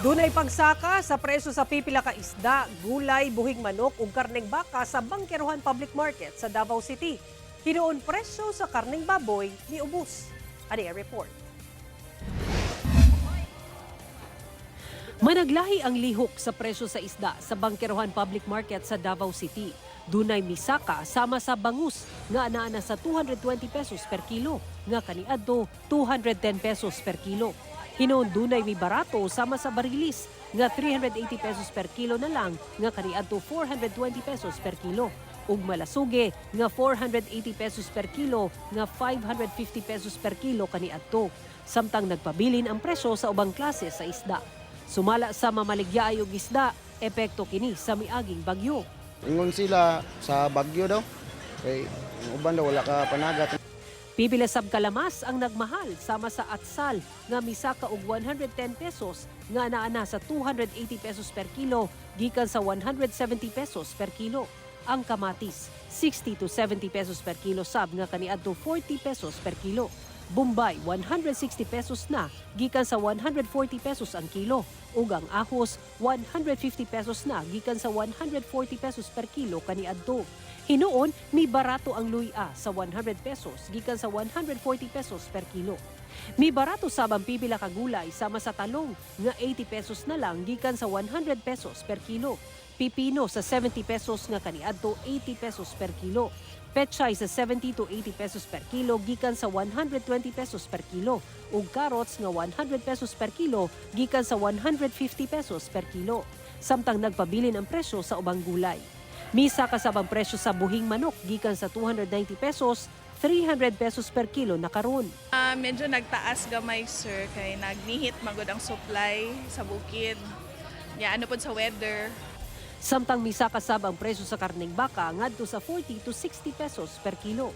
Dunay pagsaka sa presyo sa pipila ka isda, gulay, buhing manok ug karneng baka sa Bankerohan Public Market sa Davao City. Hinuon presyo sa karneng baboy miubos. Ani ang report. Managlahi ang lihok sa presyo sa isda sa Bankerohan Public Market sa Davao City. Dunay misaka sama sa bangus nga anaa sa 220 pesos per kilo, nga kaniadto 210 pesos per kilo. Hinuon dunay mi barato sama sa barilis nga 380 pesos per kilo na lang, nga kaniadto 420 pesos per kilo. Ug malasuge nga 480 pesos per kilo, nga 550 pesos per kilo kaniadto. Samtang nagpabilin ang presyo sa ubang klase sa isda. Sumala sa mamaligyaay og isda, epekto kini sa miaging bagyo. Ingon sila sa bagyo daw. Kay ang uban daw wala ka panagat. Pipila sab kalamas ang nagmahal sama sa atsal nga misaka og 110 pesos nga anaa sa 280 pesos per kilo gikan sa 170 pesos per kilo. Ang kamatis 60 to 70 pesos per kilo sab nga kaniadto 40 pesos per kilo. Bombay 160 pesos na gikan sa 140 pesos ang kilo. Ug ang ahos 150 pesos na gikan sa 140 pesos per kilo kaniadto. Hinuon, mi barato ang luya sa 100 pesos gikan sa 140 pesos per kilo. Mi barato sab ang pipila ka gulay sama sa talong nga 80 pesos na lang gikan sa 100 pesos per kilo. Pipino sa 70 pesos nga kaniadto 80 pesos per kilo. Pechay sa 70 to 80 pesos per kilo gikan sa 120 pesos per kilo. Ug carrots nga 100 pesos per kilo gikan sa 150 pesos per kilo. Samtang nagpabilin ang presyo sa ubang gulay. Misa kasabang presyo sa buhing manok gikan sa 290 pesos, 300 pesos per kilo na karon. Medyo nagtaas gamay sir kay nagnihit magod ang supply sa bukid. Ya ano pod sa weather. Samtang misa kasabang presyo sa karneng baka ngadto sa 40 to 60 pesos per kilo.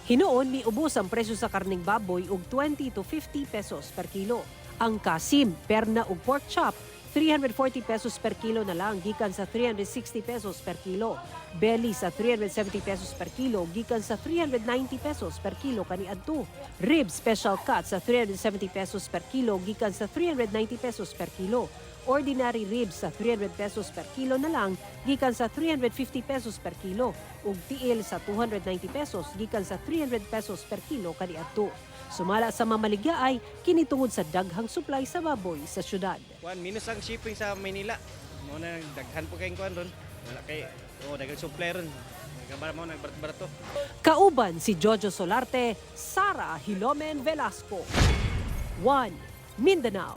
Hinuon miubos ang presyo sa karneng baboy og 20 to 50 pesos per kilo. Ang kasim, perna ug pork chop 340 pesos per kilo na lang gikan sa 360 pesos per kilo. Belly sa 370 pesos per kilo gikan sa 390 pesos per kilo kaniadto. Rib special cut sa 370 pesos per kilo gikan sa 390 pesos per kilo. Ordinary ribs sa 300 pesos per kilo na lang gikan sa 350 pesos per kilo. Ug tiil sa 290 pesos gikan sa 300 pesos per kilo kaniadto. Sumala sa mamaligyaay kini tungod sa daghang supply sa baboy sa syudad. Minus ang shipping sa Manila. Mo na daghan po kayong kuan ron. Wala kay daghang supply ron. Nagabara mo nagbarat-barato. Kauban si Jojo Solarte, Sara Hilomen Velasco. 1. Mindanao.